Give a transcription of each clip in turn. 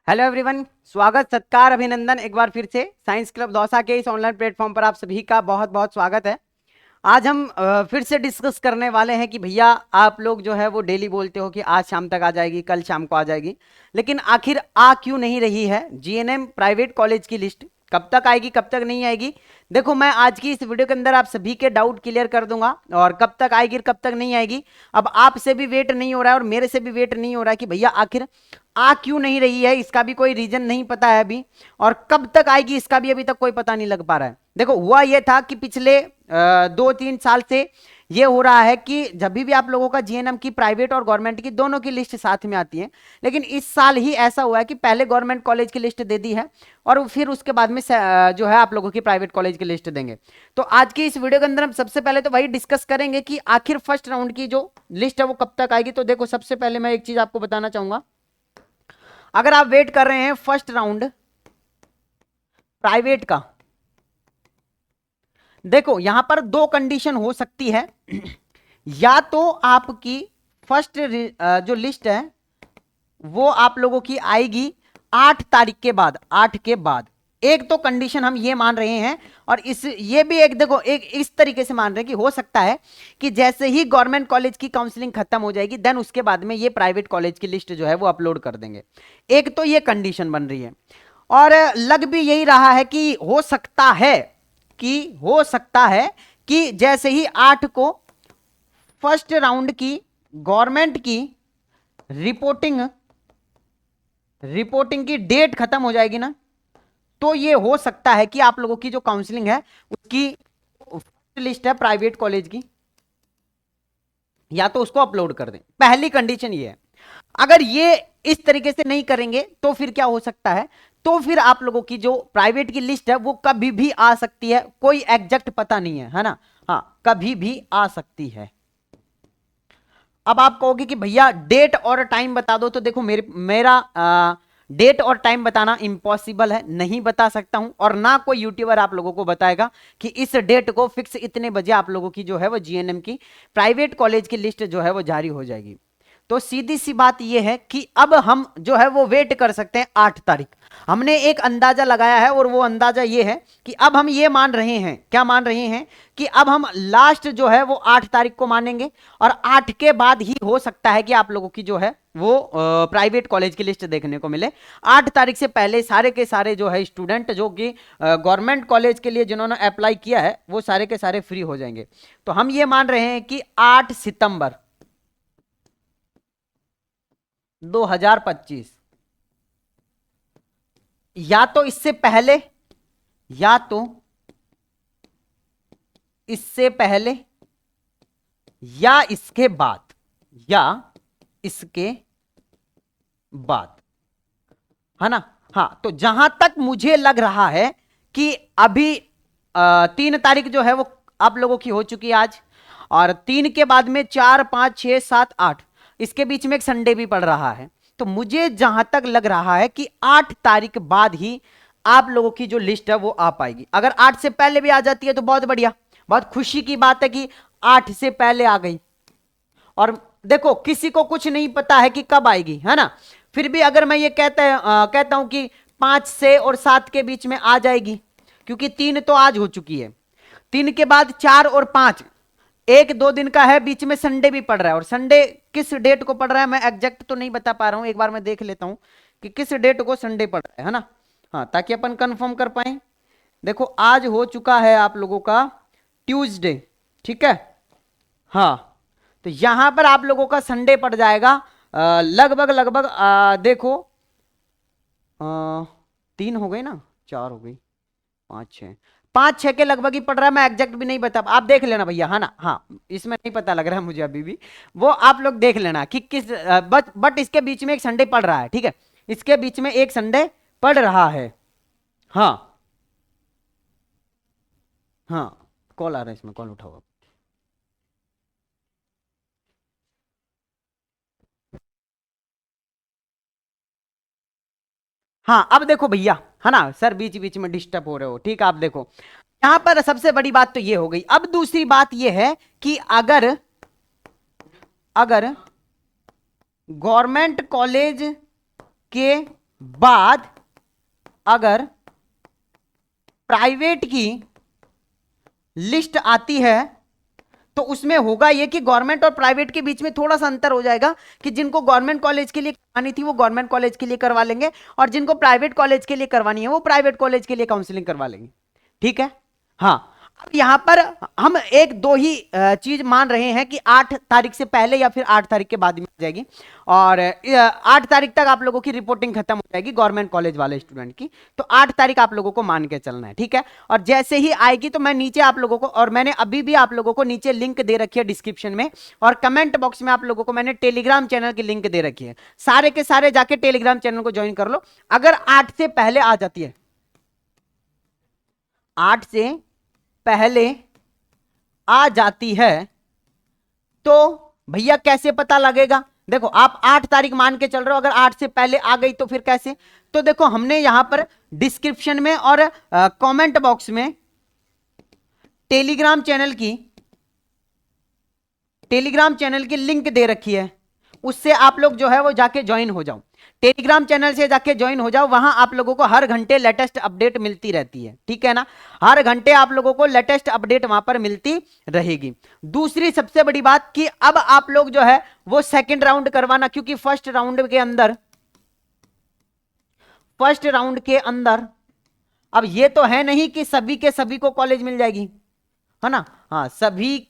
Hello everyone, स्वागत सत्कार अभिनंदन एक बार फिर से साइंस क्लब दौसा के इस ऑनलाइन प्लेटफॉर्म पर आप सभी का बहुत बहुत स्वागत है। आज हम फिर से डिस्कस करने वाले हैं कि भैया आप लोग जो है वो डेली बोलते हो कि आज शाम तक आ जाएगी, कल शाम को आ जाएगी, लेकिन आखिर आ क्यों नहीं रही है जीएनएम प्राइवेट कॉलेज की लिस्ट? कब तक आएगी, कब तक नहीं आएगी? देखो, मैं आज की इस वीडियो के अंदर आप सभी के डाउट क्लियर कर दूंगा और कब तक आएगी कब तक नहीं आएगी। अब आपसे भी वेट नहीं हो रहा है और मेरे से भी वेट नहीं हो रहा है कि भैया आखिर आ क्यों नहीं रही है, इसका भी कोई रीजन नहीं पता है अभी, और कब तक आएगी इसका भी अभी तक कोई पता नहीं लग पा रहा है। देखो, हुआ यह था कि पिछले 2-3 साल से ये हो रहा है कि जब भी आप लोगों का जीएनएम की प्राइवेट और गवर्नमेंट की दोनों की लिस्ट साथ में आती है, लेकिन इस साल ही ऐसा हुआ है कि पहले गवर्नमेंट कॉलेज की लिस्ट दे दी है और फिर उसके बाद में जो है आप लोगों की प्राइवेट कॉलेज की लिस्ट देंगे। तो आज की इस वीडियो के अंदर हम सबसे पहले तो वही डिस्कस करेंगे कि आखिर फर्स्ट राउंड की जो लिस्ट है वो कब तक आएगी। तो देखो, सबसे पहले मैं एक चीज आपको बताना चाहूंगा, अगर आप वेट कर रहे हैं फर्स्ट राउंड प्राइवेट का, देखो यहां पर दो कंडीशन हो सकती है। या तो आपकी फर्स्ट जो लिस्ट है वो आप लोगों की आएगी 8 तारीख के बाद, 8 के बाद। एक तो कंडीशन हम ये मान रहे हैं, और इस ये भी एक, देखो एक इस तरीके से मान रहे हैं कि हो सकता है कि जैसे ही गवर्नमेंट कॉलेज की काउंसलिंग खत्म हो जाएगी देन उसके बाद में ये प्राइवेट कॉलेज की लिस्ट जो है वो अपलोड कर देंगे। एक तो ये कंडीशन बन रही है, और लग भी यही रहा है कि हो सकता है कि जैसे ही 8 को फर्स्ट राउंड की गवर्नमेंट की रिपोर्टिंग की डेट खत्म हो जाएगी ना, तो ये हो सकता है कि आप लोगों की जो काउंसलिंग है उसकी लिस्ट है प्राइवेट कॉलेज की, या तो उसको अपलोड कर दें। पहली कंडीशन ये है। अगर ये इस तरीके से नहीं करेंगे तो फिर क्या हो सकता है, तो फिर आप लोगों की जो प्राइवेट की लिस्ट है वो कभी भी आ सकती है, कोई एग्जैक्ट पता नहीं है ना। हाँ, कभी भी आ सकती है। अब आप कहोगे कि भैया डेट और टाइम बता दो, तो देखो मेरा डेट और टाइम बताना इम्पॉसिबल है, नहीं बता सकता हूं, और ना कोई यूट्यूबर आप लोगों को बताएगा कि इस डेट को फिक्स इतने बजे आप लोगों की जो है वो जीएनएम की प्राइवेट कॉलेज की लिस्ट जो है वो जारी हो जाएगी। तो सीधी सी बात यह है कि अब हम जो है वो वेट कर सकते हैं 8 तारीख। हमने एक अंदाजा लगाया है और वो अंदाजा ये है कि अब हम ये मान रहे हैं, क्या मान रहे हैं, कि अब हम लास्ट जो है वो 8 तारीख को मानेंगे, और 8 के बाद ही हो सकता है कि आप लोगों की जो है वो प्राइवेट कॉलेज की लिस्ट देखने को मिले। 8 तारीख से पहले सारे के सारे जो है स्टूडेंट जो कि गवर्नमेंट कॉलेज के लिए जिन्होंने अप्लाई किया है वो सारे के सारे फ्री हो जाएंगे। तो हम ये मान रहे हैं कि 8 सितंबर 2025, या तो इससे पहले या तो इससे पहले या इसके बाद, या इसके बाद, है ना। हाँ, तो जहां तक मुझे लग रहा है कि अभी 3 तारीख जो है वो आप लोगों की हो चुकी है आज, और 3 के बाद में 4, 5, 6, 7, 8, इसके बीच में एक संडे भी पड़ रहा है। तो मुझे जहां तक लग रहा है कि 8 तारीख बाद ही आप लोगों की जो लिस्ट है वो आ पाएगी। अगर 8 से पहले भी आ जाती है तो बहुत बढ़िया, बहुत खुशी की बात है कि 8 से पहले आ गई। और देखो, किसी को कुछ नहीं पता है कि कब आएगी, है ना। फिर भी अगर मैं ये कहता हूं कि 5 से और 7 के बीच में आ जाएगी, क्योंकि 3 तो आज हो चुकी है, 3 के बाद 4 और 5, 1-2 दिन का है, बीच में संडे भी पड़ रहा है। और संडे किस डेट को पड़ रहा है मैं एग्जैक्ट तो नहीं बता पा रहा हूं, एक बार मैं देख लेता हूं कि किस डेट को संडे पड़ रहा है ना। हाँ, ताकि अपन कंफर्म कर पाए। देखो, आज हो चुका है आप लोगों का ट्यूसडे, ठीक है। हाँ, तो यहां पर आप लोगों का संडे पड़ जाएगा लगभग लगभग देखो 3 हो गई ना, 4 हो गई, 5-6 के लगभग ही पड़ रहा है। मैं एग्जैक्ट भी नहीं बता, आप देख लेना भैया, है ना। हाँ, इसमें नहीं पता लग रहा है मुझे अभी भी, वो आप लोग देख लेना कि किस बट इसके बीच में एक संडे पड़ रहा है, ठीक है। इसके बीच में एक संडे पड़ रहा है। हाँ हाँ, कॉल आ रहा है, इसमें कॉल उठाओ। हाँ, अब देखो भैया, है ना सर, बीच बीच में डिस्टर्ब हो रहे हो, ठीक है। आप देखो, यहां पर सबसे बड़ी बात तो ये हो गई। अब दूसरी बात ये है कि अगर अगर गवर्नमेंट कॉलेज के बाद अगर प्राइवेट की लिस्ट आती है तो उसमें होगा ये कि गवर्नमेंट और प्राइवेट के बीच में थोड़ा सा अंतर हो जाएगा कि जिनको गवर्नमेंट कॉलेज के लिए करवानी थी वो गवर्नमेंट कॉलेज के लिए करवा लेंगे और जिनको प्राइवेट कॉलेज के लिए करवानी है वो प्राइवेट कॉलेज के लिए काउंसलिंग करवा लेंगे। ठीक है। हाँ, अब यहां पर हम एक दो ही चीज मान रहे हैं कि 8 तारीख से पहले या फिर 8 तारीख के बाद में आ जाएगी और 8 तारीख तक आप लोगों की रिपोर्टिंग खत्म हो जाएगी गवर्नमेंट कॉलेज वाले स्टूडेंट की। तो 8 तारीख आप लोगों को मान के चलना है। ठीक है। और जैसे ही आएगी तो मैं नीचे आप लोगों को, और मैंने अभी भी आप लोगों को नीचे लिंक दे रखी है डिस्क्रिप्शन में और कमेंट बॉक्स में आप लोगों को मैंने टेलीग्राम चैनल की लिंक दे रखी है। सारे के सारे जाके टेलीग्राम चैनल को ज्वाइन कर लो। अगर 8 से पहले आ जाती है, 8 से पहले आ जाती है तो भैया कैसे पता लगेगा? देखो आप 8 तारीख मान के चल रहे हो, अगर 8 से पहले आ गई तो फिर कैसे? तो देखो हमने यहां पर डिस्क्रिप्शन में और कमेंट बॉक्स में टेलीग्राम चैनल की लिंक दे रखी है, उससे आप लोग जो है वो जाके ज्वाइन हो जाओ। टेलीग्राम चैनल से जाके ज्वाइन हो जाओ, वहां आप लोगों को हर घंटे लेटेस्ट अपडेट मिलती रहती है। ठीक है ना, हर घंटे आप लोगों को लेटेस्ट अपडेट वहां पर मिलती रहेगी। दूसरी सबसे बड़ी बात कि अब आप लोग जो है वो सेकंड राउंड करवाना, क्योंकि फर्स्ट राउंड के अंदर अब ये तो है नहीं कि सभी के सभी को कॉलेज मिल जाएगी, है ना। हाँ, सभी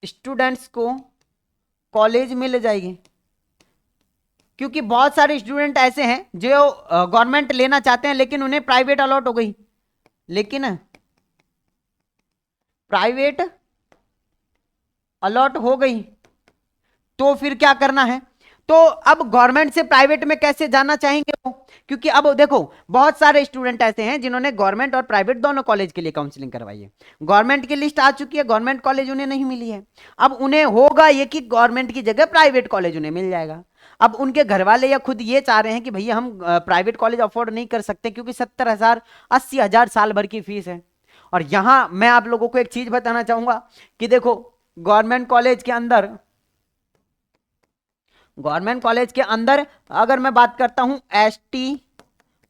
स्टूडेंट्स को कॉलेज मिल जाएगी, क्योंकि बहुत सारे स्टूडेंट ऐसे हैं जो गवर्नमेंट लेना चाहते हैं लेकिन उन्हें प्राइवेट अलॉट हो गई, लेकिन प्राइवेट अलॉट हो गई तो फिर क्या करना है? तो अब गवर्नमेंट से प्राइवेट में कैसे जाना चाहेंगे वो? क्योंकि अब देखो बहुत सारे स्टूडेंट ऐसे हैं जिन्होंने गवर्नमेंट और प्राइवेट दोनों कॉलेज के लिए काउंसलिंग करवाई है। गवर्नमेंट की लिस्ट आ चुकी है, गवर्नमेंट कॉलेज उन्हें नहीं मिली है। अब उन्हें होगा ये कि गवर्नमेंट की जगह प्राइवेट कॉलेज उन्हें मिल जाएगा। अब उनके घर वाले या खुद ये चाह रहे हैं कि भैया हम प्राइवेट कॉलेज अफोर्ड नहीं कर सकते, क्योंकि 70,000 80,000 साल भर की फीस है। और यहां मैं आप लोगों को एक चीज बताना चाहूंगा कि देखो गवर्नमेंट कॉलेज के अंदर अगर मैं बात करता हूं एसटी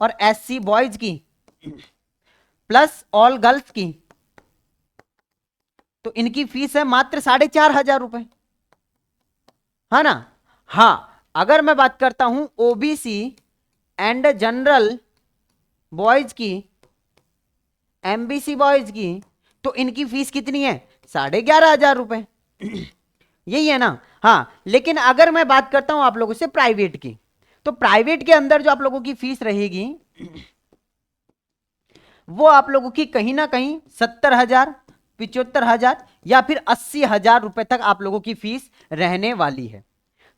और एससी बॉयज की प्लस ऑल गर्ल्स की, तो इनकी फीस है मात्र 4,500 रुपए, है ना। हाँ, अगर मैं बात करता हूं ओबीसी एंड जनरल बॉयज की, एमबीसी बॉयज की, तो इनकी फीस कितनी है? 11,500 रुपए। यही है ना। हाँ, लेकिन अगर मैं बात करता हूं आप लोगों से प्राइवेट की, तो प्राइवेट के अंदर जो आप लोगों की फीस रहेगी वो आप लोगों की कहीं ना कहीं 70,000 75,000 या फिर 80,000 रुपए तक आप लोगों की फीस रहने वाली है।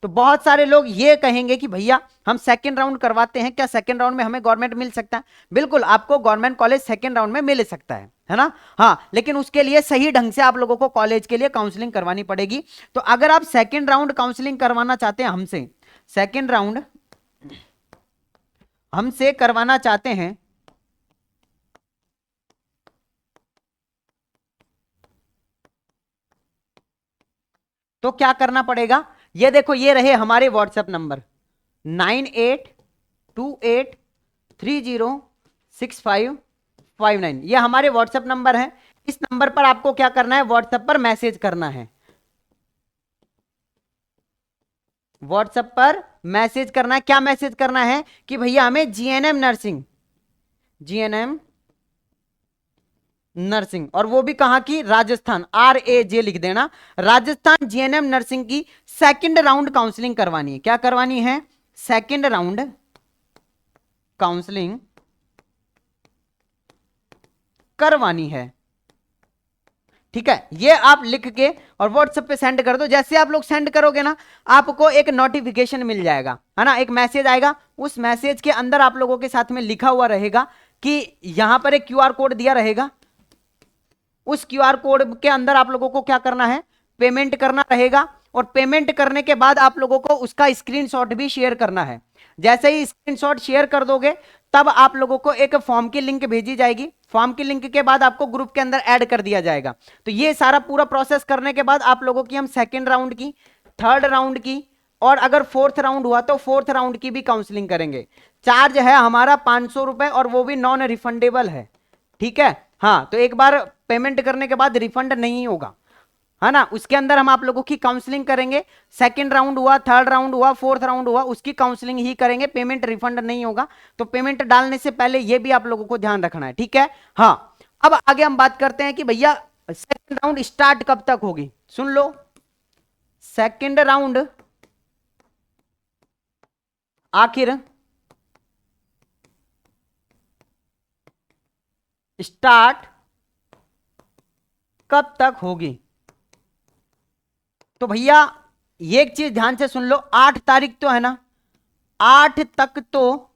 तो बहुत सारे लोग ये कहेंगे कि भैया हम सेकंड राउंड करवाते हैं, क्या सेकंड राउंड में हमें गवर्नमेंट मिल सकता है? बिल्कुल, आपको गवर्नमेंट कॉलेज सेकंड राउंड में मिल सकता है ना। हाँ, लेकिन उसके लिए सही ढंग से आप लोगों को कॉलेज के लिए काउंसलिंग करवानी पड़ेगी। तो अगर आप सेकंड राउंड काउंसलिंग करवाना चाहते हैं हमसे, सेकंड राउंड हमसे करवाना चाहते हैं, तो क्या करना पड़ेगा? ये देखो, ये रहे हमारे व्हाट्सएप नंबर 9828306559। ये हमारे व्हाट्सएप नंबर है। इस नंबर पर आपको क्या करना है? व्हाट्सएप पर मैसेज करना है। व्हाट्सएप पर मैसेज करना है। क्या मैसेज करना है? कि भैया हमें जीएनएम नर्सिंग, और वो भी कहां की? राजस्थान, RAJ लिख देना। राजस्थान जीएनएम नर्सिंग की सेकंड राउंड काउंसलिंग करवानी है। क्या करवानी है? सेकंड राउंड काउंसलिंग करवानी है। ठीक है, ये आप लिख के और व्हाट्सएप पे सेंड कर दो। जैसे आप लोग सेंड करोगे ना, आपको एक नोटिफिकेशन मिल जाएगा, है ना, एक मैसेज आएगा। उस मैसेज के अंदर आप लोगों के साथ में लिखा हुआ रहेगा कि यहां पर एक QR कोड दिया रहेगा। उस QR कोड के अंदर आप लोगों को क्या करना है? पेमेंट करना रहेगा, और पेमेंट करने के बाद आप लोगों को उसका स्क्रीनशॉट भी शेयर करना है। जैसे ही स्क्रीनशॉट शेयर कर दोगे तब आप लोगों को एक फॉर्म की लिंक भेजी जाएगी। फॉर्म की लिंक के बाद आपको ग्रुप के अंदर ऐड कर दिया जाएगा। तो ये सारा पूरा प्रोसेस करने के बाद आप लोगों की हम सेकेंड राउंड की, थर्ड राउंड की, और अगर फोर्थ राउंड हुआ तो फोर्थ राउंड की भी काउंसलिंग करेंगे। चार्ज है हमारा 500 रुपए और वो भी नॉन रिफंडेबल है, ठीक है। हाँ, तो एक बार पेमेंट करने के बाद रिफंड नहीं होगा, है ना। उसके अंदर हम आप लोगों की काउंसलिंग करेंगे। सेकंड राउंड हुआ, थर्ड राउंड हुआ, फोर्थ राउंड हुआ, उसकी काउंसलिंग ही करेंगे, पेमेंट रिफंड नहीं होगा। तो पेमेंट डालने से पहले ये भी आप लोगों को ध्यान रखना है, ठीक है। हाँ, अब आगे हम बात करते हैं कि भैया सेकंड राउंड स्टार्ट कब तक होगी। सुन लो, सेकंड राउंड आखिर स्टार्ट कब तक होगी। तो भैया ये एक चीज ध्यान से सुन लो, 8 तारीख तो है ना, 8 तक तो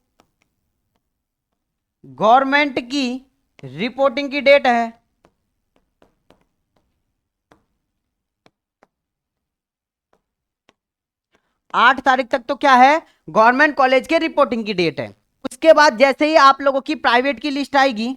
गवर्नमेंट की रिपोर्टिंग की डेट है। 8 तारीख तक तो क्या है, गवर्नमेंट कॉलेज के रिपोर्टिंग की डेट है। उसके बाद जैसे ही आप लोगों की प्राइवेट की लिस्ट आएगी,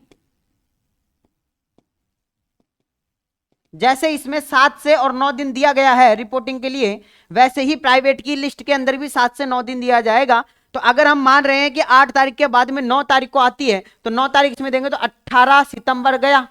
जैसे इसमें 7 से और 9 दिन दिया गया है रिपोर्टिंग के लिए, वैसे ही प्राइवेट की लिस्ट के अंदर भी 7 से 9 दिन दिया जाएगा। तो अगर हम मान रहे हैं कि 8 तारीख के बाद में 9 तारीख को आती है, तो 9 तारीख इसमें देंगे तो 18 सितंबर गया,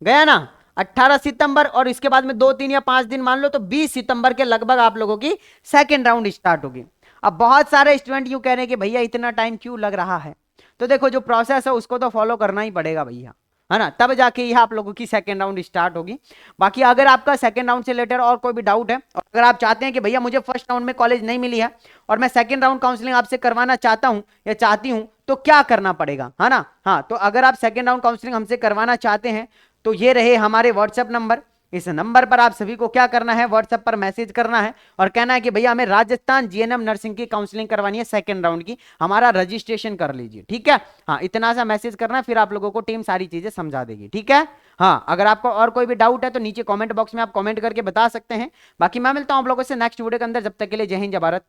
गया ना, 18 सितंबर। और इसके बाद में 2 3 या 5 दिन मान लो, तो 20 सितंबर के लगभग आप लोगों की सेकेंड राउंड स्टार्ट होगी। अब बहुत सारे स्टूडेंट यूं कह रहे हैं कि भैया इतना टाइम क्यों लग रहा है। तो देखो, जो प्रोसेस है उसको तो फॉलो करना ही पड़ेगा भैया, है ना, तब जाके यह आप लोगों की सेकंड राउंड स्टार्ट होगी। बाकी अगर आपका सेकंड राउंड से रिलेटेड और कोई भी डाउट है, और अगर आप चाहते हैं कि भैया मुझे फर्स्ट राउंड में कॉलेज नहीं मिली है और मैं सेकंड राउंड काउंसलिंग आपसे करवाना चाहता हूं या चाहती हूं, तो क्या करना पड़ेगा, है ना। हाँ, तो अगर आप सेकंड राउंड काउंसलिंग हमसे करवाना चाहते हैं, तो ये रहे हमारे व्हाट्सएप नंबर। इस नंबर पर आप सभी को क्या करना है, व्हाट्सएप पर मैसेज करना है और कहना है कि भैया हमें राजस्थान जीएनएम नर्सिंग की काउंसलिंग करवानी है सेकंड राउंड की, हमारा रजिस्ट्रेशन कर लीजिए, ठीक है। हाँ, इतना सा मैसेज करना है, फिर आप लोगों को टीम सारी चीजें समझा देगी, ठीक है। हाँ, अगर आपको और कोई भी डाउट है तो नीचे कमेंट बॉक्स में आप कमेंट करके बता सकते हैं। बाकी मैं मिलता हूं आप लोगों से नेक्स्ट वीडियो के अंदर, जब तक के लिए जय हिंद, जय भारत,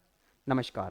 नमस्कार।